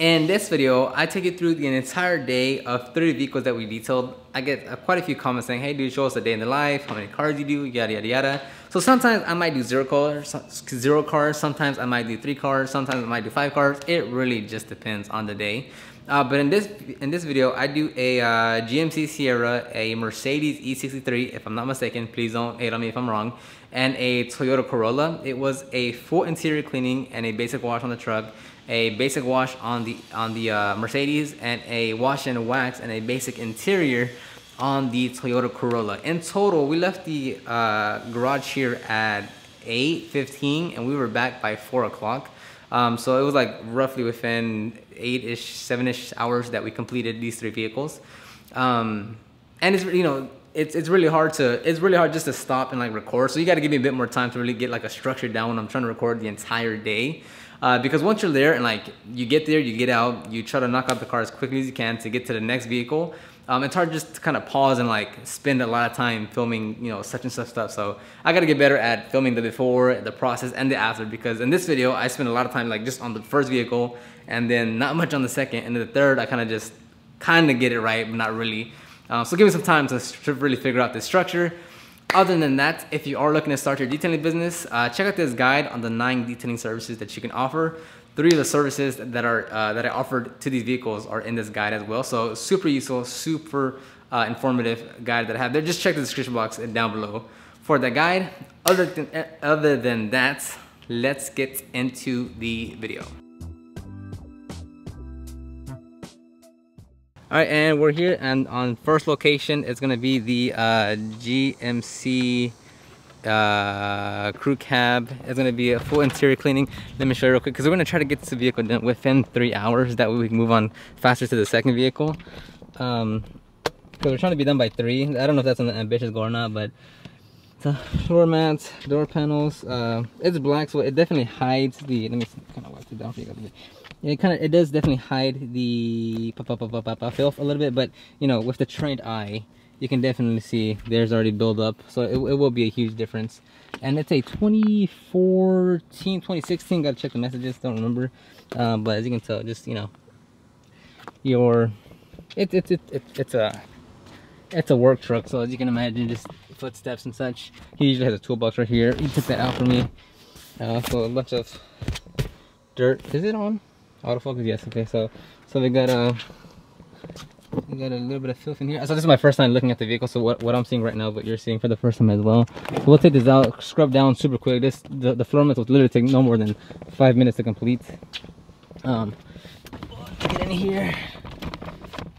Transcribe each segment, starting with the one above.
In this video, I take you through the entire day of 30 vehicles that we detailed. I get quite a few comments saying, hey dude, show us a day in the life, how many cars you do, yada yada yada. So sometimes I might do zero cars, sometimes I might do 3 cars, sometimes I might do 5 cars. It really just depends on the day. But in this video, I do a GMC Sierra, a Mercedes e63, if I'm not mistaken, please don't hate on me if I'm wrong, and a Toyota Corolla. It was a full interior cleaning and a basic wash on the truck, a basic wash on the Mercedes, and a wash and wax and a basic interior on the Toyota Corolla. In total, we left the garage here at 8:15 and we were back by 4 o'clock. So it was like roughly within 8-ish, 7-ish hours that we completed these 3 vehicles. And it's, you know, it's really hard just to stop and like record. So you got to give me a bit more time to really get like a structure down when I'm trying to record the entire day. Because once you're there and like you get there, you get out, you try to knock out the car as quickly as you can to get to the next vehicle. It's hard just to kind of pause and like spend a lot of time filming, you know, such and such stuff. So I got to get better at filming the before, the process, and the after, because in this video I spent a lot of time like just on the first vehicle and then not much on the second, and then the third I kind of get it right, but not really. So give me some time to really figure out the structure. Other than that, if you are looking to start your detailing business, check out this guide on the 9 detailing services that you can offer. 3 of the services that I offered to these vehicles are in this guide as well. So super useful, super informative guide that I have there. Just check the description box down below for the guide. Other than that, let's get into the video. All right, and we're here, and on first location, it's gonna be the GMC crew cab. It's gonna be a full interior cleaning. Let me show you real quick, because we're gonna try to get this vehicle done within 3 hours. That way we can move on faster to the second vehicle. Because we're trying to be done by 3. I don't know if that's an ambitious goal or not, but the floor mats, door panels, it's black, so it definitely hides the. Let me kind of wipe it down for you guys. It does definitely hide the filth a little bit, but you know, with the trained eye, you can definitely see there's already buildup, so it will be a huge difference. And it's a 2014, 2016. Gotta check the messages, don't remember. But as you can tell, just you know, it's a work truck. So as you can imagine, just footsteps and such. He usually has a toolbox right here. He took that out for me. So a bunch of dirt. Is it on? Autofocus, yes. Okay, so we got a little bit of filth in here. So this is my first time looking at the vehicle, so what I'm seeing right now, but you're seeing for the first time as well. So we'll take this out, scrub down super quick. The floor mats will literally take no more than 5 minutes to complete. Get in here.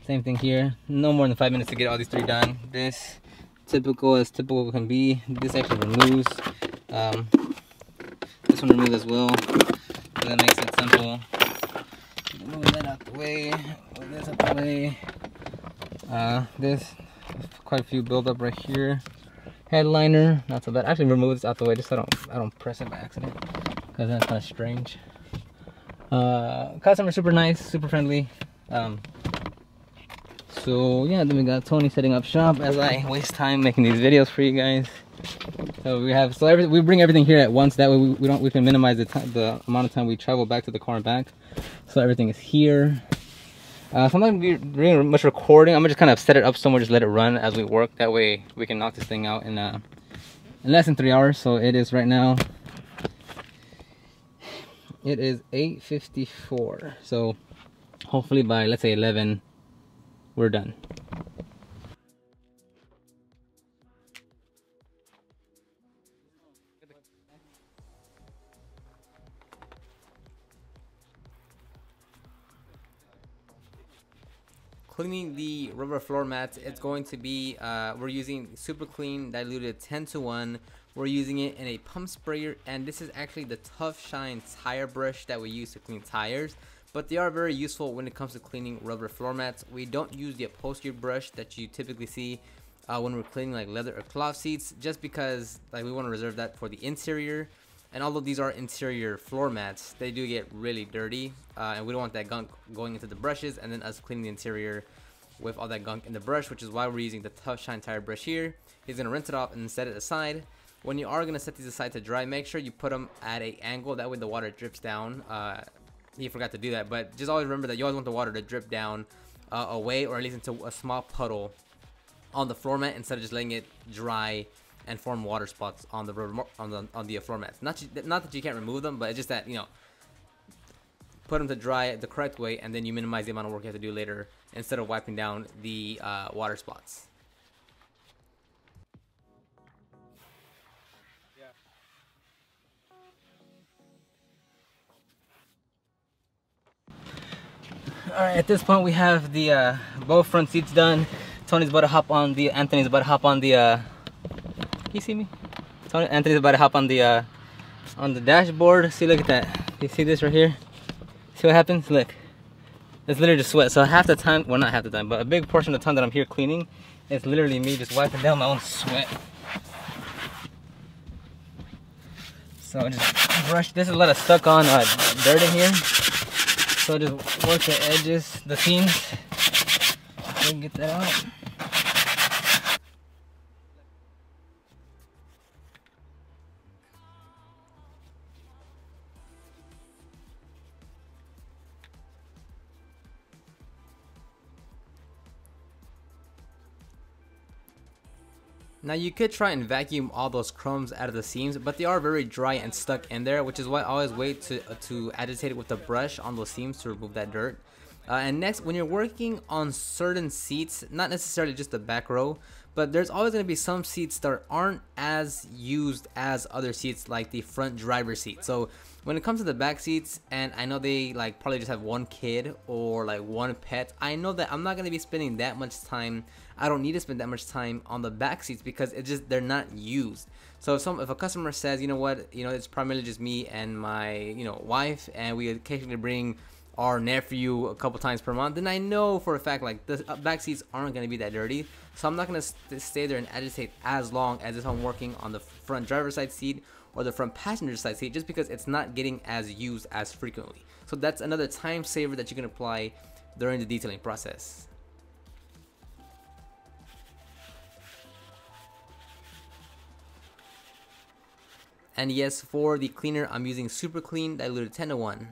Same thing here. No more than 5 minutes to get all these 3 done. This typical as typical can be. This actually removes. This one removes as well. So that makes it simple. Move that out the way, move this out the way. This, quite a few build up right here. Headliner, not so bad. Actually remove this out the way just so I don't press it by accident, because that's kind of strange. Customer super nice, super friendly. So yeah, then we got Tony setting up shop as I waste time making these videos for you guys. So we bring everything here at once. That way we can minimize the amount of time we travel back to the car and back. So everything is here. So I'm not gonna be doing much recording. I'm gonna just kind of set it up somewhere, just let it run as we work. That way we can knock this thing out in less than 3 hours. So it is right now. It is 8:54. So hopefully by, let's say, 11, we're done. Cleaning the rubber floor mats, it's going to be, we're using super clean diluted 10:1. We're using it in a pump sprayer, and this is actually the Tough Shine tire brush that we use to clean tires, but they are very useful when it comes to cleaning rubber floor mats. We don't use the upholstery brush that you typically see when we're cleaning like leather or cloth seats, just because like we want to reserve that for the interior. And although these are interior floor mats, they do get really dirty, and we don't want that gunk going into the brushes and then us cleaning the interior with all that gunk in the brush, which is why we're using the Tough Shine tire brush here. He's going to rinse it off and set it aside. When you are going to set these aside to dry, make sure you put them at an angle, that way the water drips down he forgot to do that. But just always remember that you always want the water to drip down away, or at least into a small puddle on the floor mat, instead of just letting it dry and form water spots on the floor mats. Not that you can't remove them, but it's just that, you know, put them to dry the correct way, and then you minimize the amount of work you have to do later instead of wiping down the water spots. Alright, at this point we have the both front seats done. Tony's about to hop on the, Anthony's about to hop on the, you see me? Anthony's about to hop on the dashboard. See, look at that. You see this right here? See what happens? Look. It's literally just sweat. So half the time, well, not half the time, but a big portion of the time that I'm here cleaning, it's literally me just wiping down my own sweat. So just brush. There's a lot of stuck on dirt in here. So just work the edges, the seams, and get that out. Now you could try and vacuum all those crumbs out of the seams, but they are very dry and stuck in there, which is why I always wait to agitate it with the brush on those seams to remove that dirt. And next, when you're working on certain seats, not necessarily just the back row, but there's always going to be some seats that aren't as used as other seats, like the front driver's seat. So when it comes to the back seats, and I know they like probably just have one kid or like one pet, I know that I'm not going to be spending that much time. I don't need to spend that much time on the back seats because it's just, they're not used. So if a customer says, you know what, you know, it's primarily just me and my, you know, wife, and we occasionally bring our nephew a couple times per month, then I know for a fact like the back seats aren't going to be that dirty. So I'm not going to stay there and agitate as long as if I'm working on the front driver's side seat or the front passenger side seat, just because it's not getting as used as frequently. So that's another time saver that you can apply during the detailing process. And yes, for the cleaner, I'm using Super Clean diluted 10-to-1.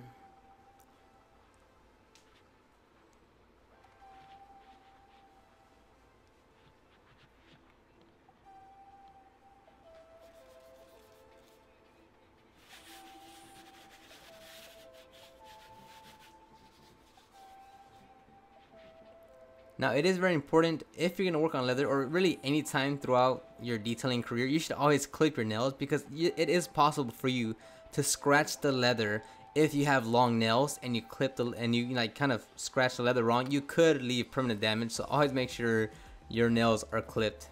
Now, it is very important if you're going to work on leather, or really any time throughout your detailing career, you should always clip your nails, because it is possible for you to scratch the leather. If you have long nails and you clip and you like kind of scratch the leather wrong, you could leave permanent damage. So always make sure your nails are clipped.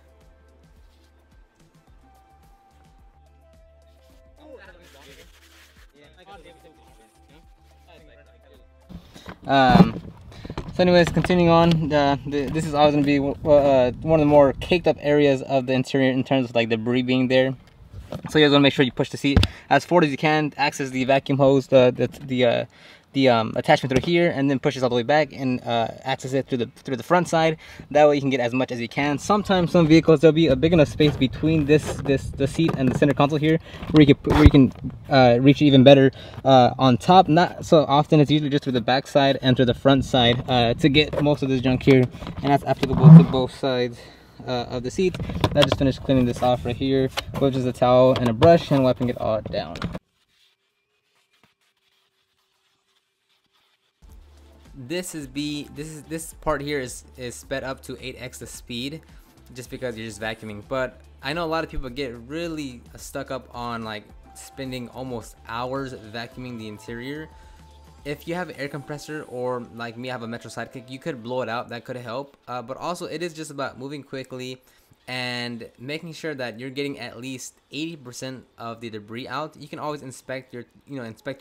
So anyways, continuing on, this is always going to be one of the more caked up areas of the interior in terms of like debris being there. So you guys want to make sure you push the seat as forward as you can, access the vacuum hose, the attachment through here, and then push this all the way back and access it through the front side. That way you can get as much as you can. Sometimes some vehicles, there'll be a big enough space between the seat and the center console here where you can reach even better on top. Not so often. It's usually just through the back side and through the front side to get most of this junk here, and that's applicable to both sides of the seat. I just finished cleaning this off right here with just a towel and a brush and wiping it all down. This part here is sped up to 8x the speed, just because you're just vacuuming. But I know a lot of people get really stuck up on like spending almost hours vacuuming the interior. If you have an air compressor, or like me, I have a Metro Sidekick, you could blow it out. That could help. But also, it is just about moving quickly and making sure that you're getting at least 80% of the debris out. You can always inspect your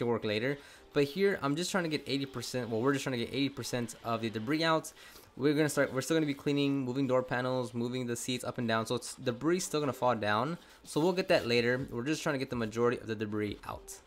work later. But here, I'm just trying to get 80%. Well, we're just trying to get 80% of the debris out. We're still gonna be cleaning, moving door panels, moving the seats up and down. So debris still gonna fall down. So we'll get that later. We're just trying to get the majority of the debris out.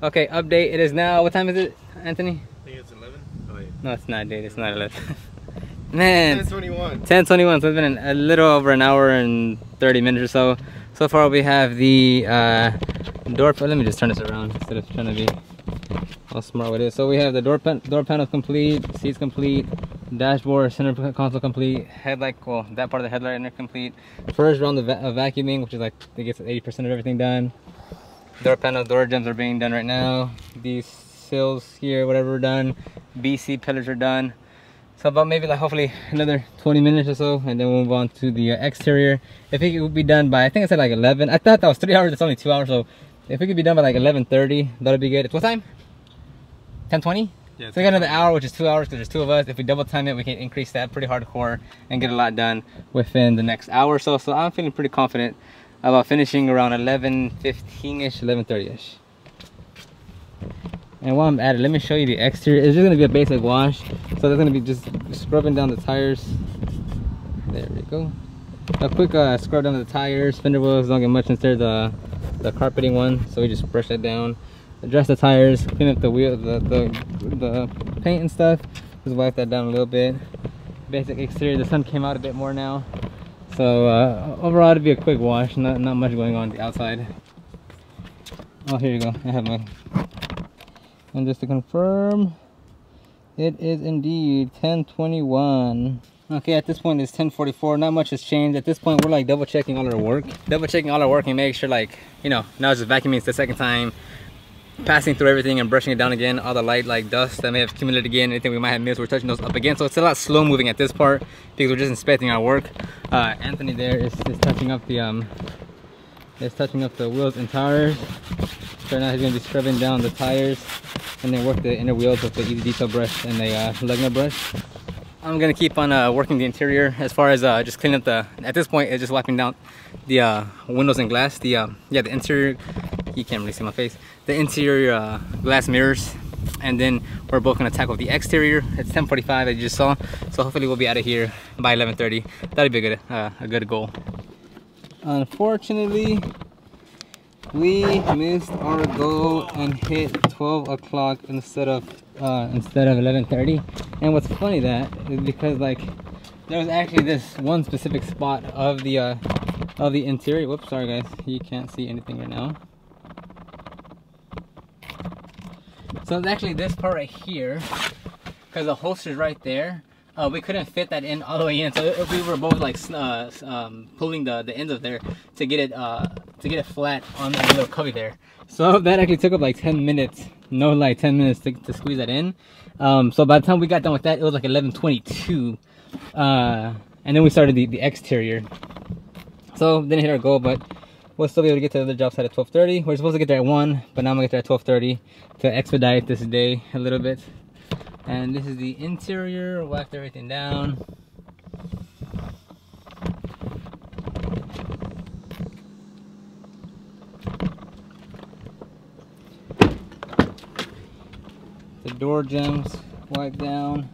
Okay, update. It is now, what time is it, Anthony? I think it's 11. Oh, wait. No, it's not, dude. It's not 11. Man. 10:21. 10:21. So it's been a little over an hour and 30 minutes or so. So far we have the door. Let me just turn this around instead of trying to be all smart with it. So we have the door panel complete, seats complete, dashboard, center console complete, headlight, well, that part of the headlight inner complete. First round of vacuuming, which is like, I guess 80% of everything done. Door panel, door jambs are being done right now. These sills here, whatever, are done. BC pillars are done. So about maybe like hopefully another 20 minutes or so, and then we'll move on to the exterior. If it would be done by, I think I said like 11. I thought that was 3 hours, it's only 2 hours. So if it could be done by like 11:30, that'll be good. It's what time? 10:20? Yeah, so we got another hour, which is 2 hours because there's 2 of us. If we double time it, we can increase that pretty hardcore and get a lot done within the next hour or so. So I'm feeling pretty confident about finishing around 11:15ish, 11:30ish. And while I'm at it, let me show you the exterior. It's just gonna be a basic wash. So they're gonna be just scrubbing down the tires. There we go. A quick scrub down the tires. Fender wheels don't get much since they're the carpeting one. So we just brush that down. Adjust the tires, clean up the wheel, the paint and stuff. Just wipe that down a little bit. Basic exterior. The sun came out a bit more now. So overall it'll be a quick wash. Not much going on the outside. Oh, here you go. I have my. And just to confirm, it is indeed 10:21. Okay, at this point it's 10:44. Not much has changed. At this point we're like double checking all our work. And make sure, like, you know, now it's just vacuuming. It's the second time. Passing through everything and brushing it down again. All the light, like dust that may have accumulated again. Anything we might have missed, we're touching those up again. So it's a lot slow moving at this part because we're just inspecting our work. Anthony there is touching up the wheels and tires. So now he's gonna be scrubbing down the tires and then work the inner wheels with the easy detail brush and the Lugner brush. I'm gonna keep on working the interior as far as just cleaning up at this point it's just wiping down the windows and glass, the interior. You can't really see my face. The interior glass mirrors, and then we're both gonna tackle the exterior. It's 10:45 as you just saw, so hopefully we'll be out of here by 11:30. That'd be a good goal. Unfortunately, we missed our goal and hit 12 o'clock instead of 11:30. And what's funny that is because like there was actually this one specific spot of the interior. Whoops, sorry guys, you can't see anything right now. So it's actually this part right here, because the holster's right there. We couldn't fit that in all the way in, so we were both like pulling the ends of there to get it flat on the little cubby there. So that actually took up like 10 minutes, no lie, 10 minutes to squeeze that in. So by the time we got done with that, it was like 11:22, and then we started the exterior. So didn't hit our goal, but we'll still be able to get to the other job site at 12:30. We're supposed to get there at 1, but now I'm gonna get there at 12:30 to expedite this day a little bit. And this is the interior. Whacked everything down. The door gems wiped down.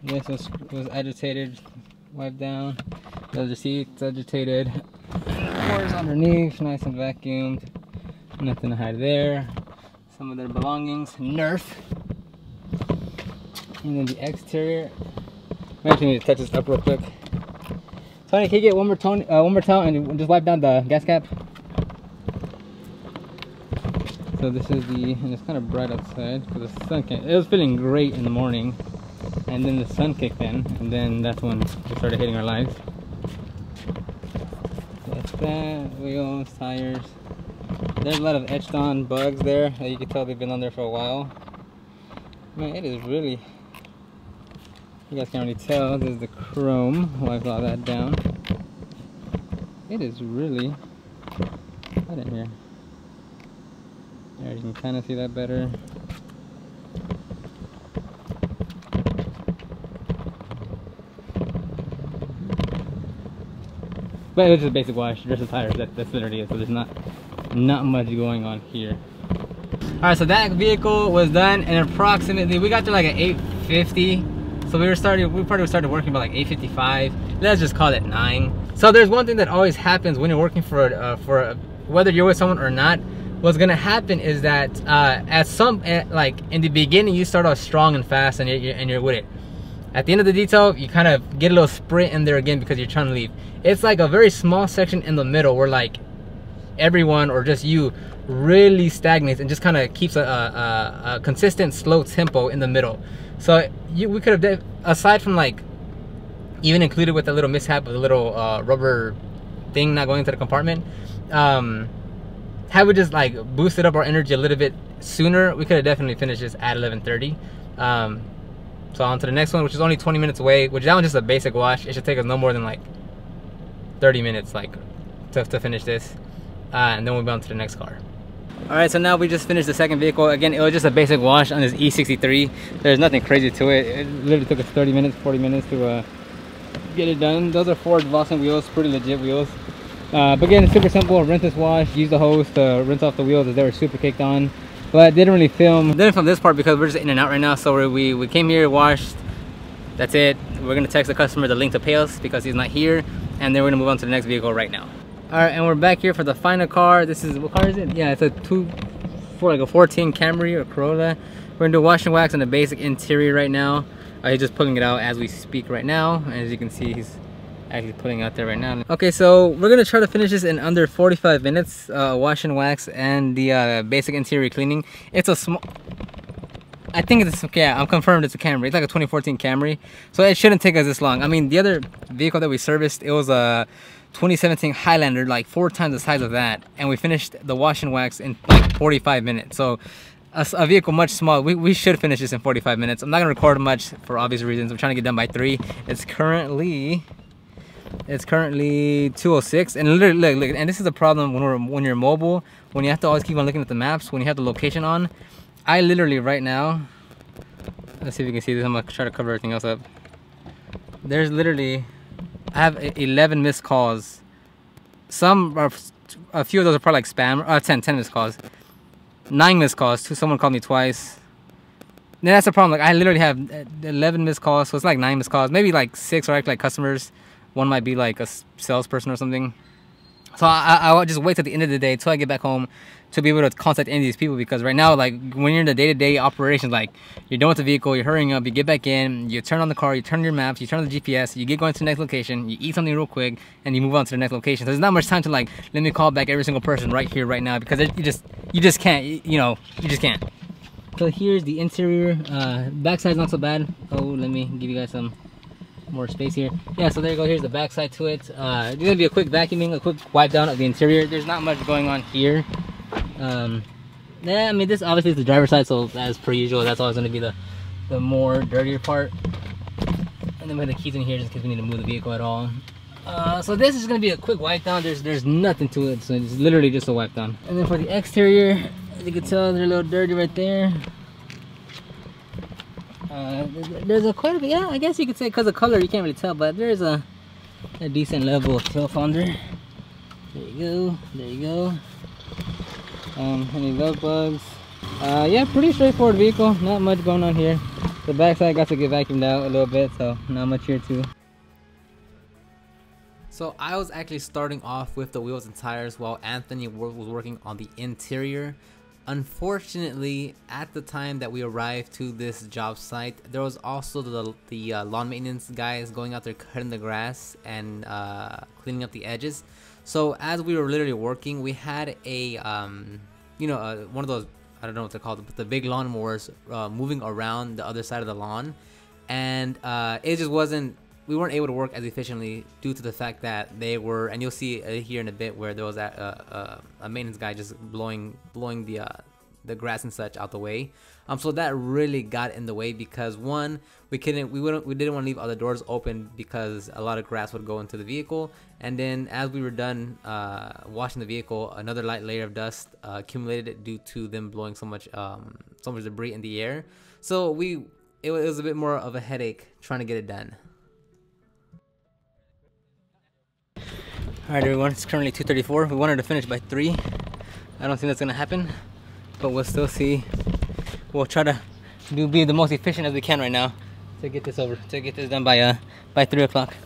This was agitated, wiped down. The other seats agitated. Doors underneath, nice and vacuumed. Nothing to hide there. Some of their belongings, Nerf. And then the exterior. We actually need to touch this up real quick. Tony, can you get one more towel and just wipe down the gas cap? So this is and it's kind of bright outside because the sun came. It was feeling great in the morning, and then the sun kicked in, and then that's when we started hitting our lives. That's that. Wheels, tires. There's a lot of etched on bugs there. You can tell they've been on there for a while. Man, it is really. You guys can't really tell. This is the chrome. Wipe all that down. It is really hot in here. There, you can kind of see that better. But it's just a basic wash, just the tires. That's literally it. So there's not much going on here. All right, so that vehicle was done, and approximately we got to like at 8:50. So we probably started working by like 8:55. Let's just call it 9. So there's one thing that always happens when you're working for whether you're with someone or not. what's gonna happen is that like in the beginning you start off strong and fast and you're with it. At the end of the detail, you kind of get a little sprint in there again because you're trying to leave. It's like a very small section in the middle where like everyone or just you really stagnates and just kind of keeps a consistent slow tempo in the middle. So we could have, aside from like even included with a little mishap with a little rubber thing not going into the compartment, had we just like boosted up our energy a little bit sooner, we could have definitely finished this at 11:30. So on to the next one, which is only 20 minutes away, which that one's just a basic wash. It should take us no more than like 30 minutes like to finish this, and then we'll be on to the next car. All right, so now we just finished the second vehicle. Again, it was just a basic wash on this e63. There's nothing crazy to it. It literally took us 30 minutes, 40 minutes to get it done. Those are Ford Boston wheels, pretty legit wheels. But again, it's super simple. Rinse this wash, use the hose to rinse off the wheels as they were super caked on. But didn't really film this part because we're just in and out right now. So we came here, washed, that's it. We're gonna text the customer the link to pay us because he's not here, and then we're gonna move on to the next vehicle right now. All right, and we're back here for the final car. This is, what car is it? Yeah, it's a 14 Camry or Corolla. We're gonna do wash and wax on the basic interior right now. He's just pulling it out as we speak right now, and as you can see, he's actually putting out there right now. Okay, so we're gonna try to finish this in under 45 minutes, wash and wax and the basic interior cleaning. It's a small, I think it's, yeah, I'm confirmed it's a Camry. It's like a 2014 Camry, so it shouldn't take us this long. I mean, the other vehicle that we serviced, it was a 2017 Highlander, like 4 times the size of that, and we finished the wash and wax in like 45 minutes. So a vehicle much smaller, we should finish this in 45 minutes. I'm not gonna record much for obvious reasons. I'm trying to get done by 3. It's currently 2:06, and literally look, and this is the problem when you're mobile, when you have to always keep on looking at the maps, when you have the location on. I literally right now, let's see if you can see this. I'm gonna try to cover everything else up. There's literally, I have 11 missed calls. Some are, a few of those are probably like spam. 10 missed calls. 9 missed calls. Someone called me twice. And that's the problem. Like I literally have 11 missed calls, so it's like 9 missed calls. Maybe like 6 are actually like customers. One might be like a salesperson or something. So I'll just wait till the end of the day till I get back home to be able to contact any of these people, because right now, like when you're in the day-to-day operations, like you're done with the vehicle, you're hurrying up, you get back in, you turn on the car, you turn your maps, you turn on the GPS, you get going to the next location, you eat something real quick, and you move on to the next location. So there's not much time to like, let me call back every single person right here, right now, because you just can't, you know, you just can't. So here's the interior. Backside's not so bad. Oh, let me give you guys some more space here. Yeah, so there you go. Here's the backside to it. It's gonna be a quick vacuuming, a quick wipe down of the interior. There's not much going on here. Yeah, I mean, this obviously is the driver's side, so as per usual, that's always gonna be the more dirtier part. And then we have the keys in here just in case we need to move the vehicle at all. So this is gonna be a quick wipe down. There's nothing to it, so it's literally just a wipe down. And then for the exterior, as you can tell, they're a little dirty right there. There's a quite a bit, yeah, I guess you could say because of color you can't really tell, but there's a decent level of tail fonder. There you go. Any lug bugs. Yeah, pretty straightforward vehicle, not much going on here. The backside got to get vacuumed out a little bit, so not much here too. So I was actually starting off with the wheels and tires while Anthony was working on the interior. Unfortunately, at the time that we arrived to this job site, there was also the lawn maintenance guys going out there cutting the grass and cleaning up the edges. So as we were literally working, we had a you know, one of those, I don't know what they're called, but the big lawnmowers moving around the other side of the lawn, and it just wasn't, we weren't able to work as efficiently due to the fact that they were, and you'll see here in a bit where there was a maintenance guy just blowing the grass and such out the way. So that really got in the way because one, we didn't want to leave other doors open because a lot of grass would go into the vehicle, and then as we were done washing the vehicle, another light layer of dust accumulated due to them blowing so much debris in the air. So it was a bit more of a headache trying to get it done. Alright everyone, it's currently 2:34. We wanted to finish by 3. I don't think that's gonna happen, but we'll still see. We'll try to be the most efficient as we can right now to get this done by 3 o'clock.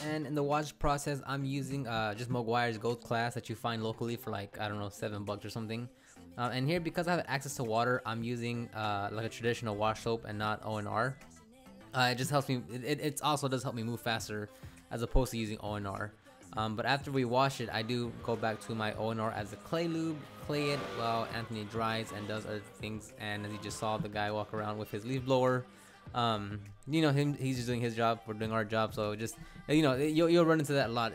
And in the wash process, I'm using just Maguire's Gold Class that you find locally for like, I don't know, $7 or something. And here, because I have access to water, I'm using like a traditional wash soap and not ONR. It just helps me, it also does help me move faster as opposed to using ONR. But after we wash it, I do go back to my ONR as a clay lube, clay it while Anthony dries and does other things. And as you just saw the guy walk around with his leaf blower, you know, he's just doing his job, we're doing our job. So just, you know, you'll run into that a lot.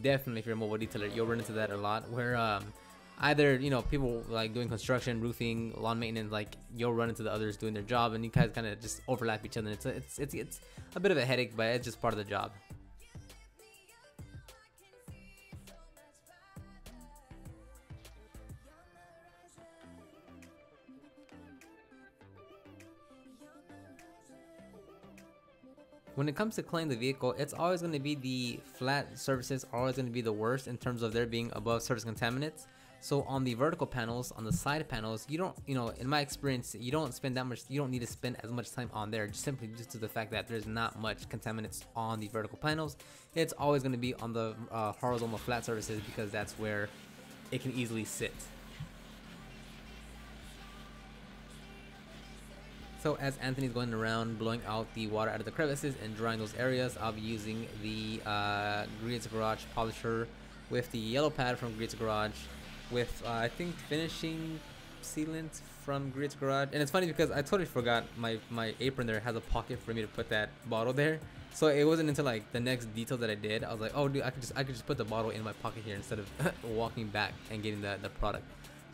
Definitely if you're a mobile detailer, you'll run into that a lot where either, you know, people like doing construction, roofing, lawn maintenance, like you'll run into the others doing their job and you guys kind of just overlap each other. It's a bit of a headache, but it's just part of the job. When it comes to cleaning the vehicle, it's always going to be the flat surfaces are always going to be the worst in terms of there being above surface contaminants. So on the vertical panels, on the side panels, you don't, you know, in my experience, you don't spend that much, you don't need to spend as much time on there, just simply due to the fact that there's not much contaminants on the vertical panels. It's always going to be on the horizontal flat surfaces because that's where it can easily sit. So as Anthony's going around blowing out the water out of the crevices and drying those areas, I'll be using the Greet's Garage polisher with the yellow pad from Greet's Garage with I think finishing sealant from Greet's Garage. And it's funny because I totally forgot my apron there has a pocket for me to put that bottle there. So it wasn't until like the next detail that I did, I was like, oh dude, I could just put the bottle in my pocket here instead of walking back and getting the product.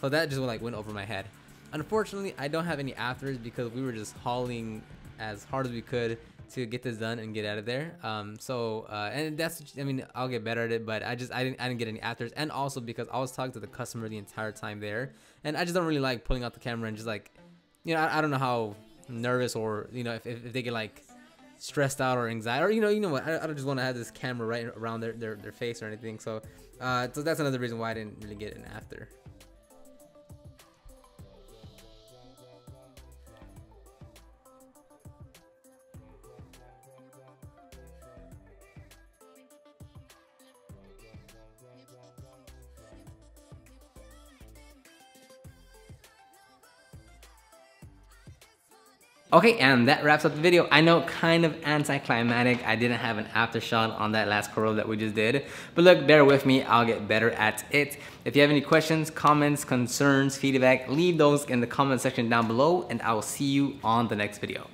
So that just like went over my head. Unfortunately, I don't have any afters because we were just hauling as hard as we could to get this done and get out of there. And that's, I mean, I'll get better at it, but I didn't get any afters. And also because I was talking to the customer the entire time there, and I just don't really like pulling out the camera and just like, you know, I don't know how nervous or, you know, if they get like stressed out or anxiety or, you know what, I don't just want to have this camera right around their face or anything. So that's another reason why I didn't really get an after. Okay, and that wraps up the video. I know, kind of anticlimactic. I didn't have an after shot on that last Corolla that we just did. But look, bear with me, I'll get better at it. If you have any questions, comments, concerns, feedback, leave those in the comment section down below, and I will see you on the next video.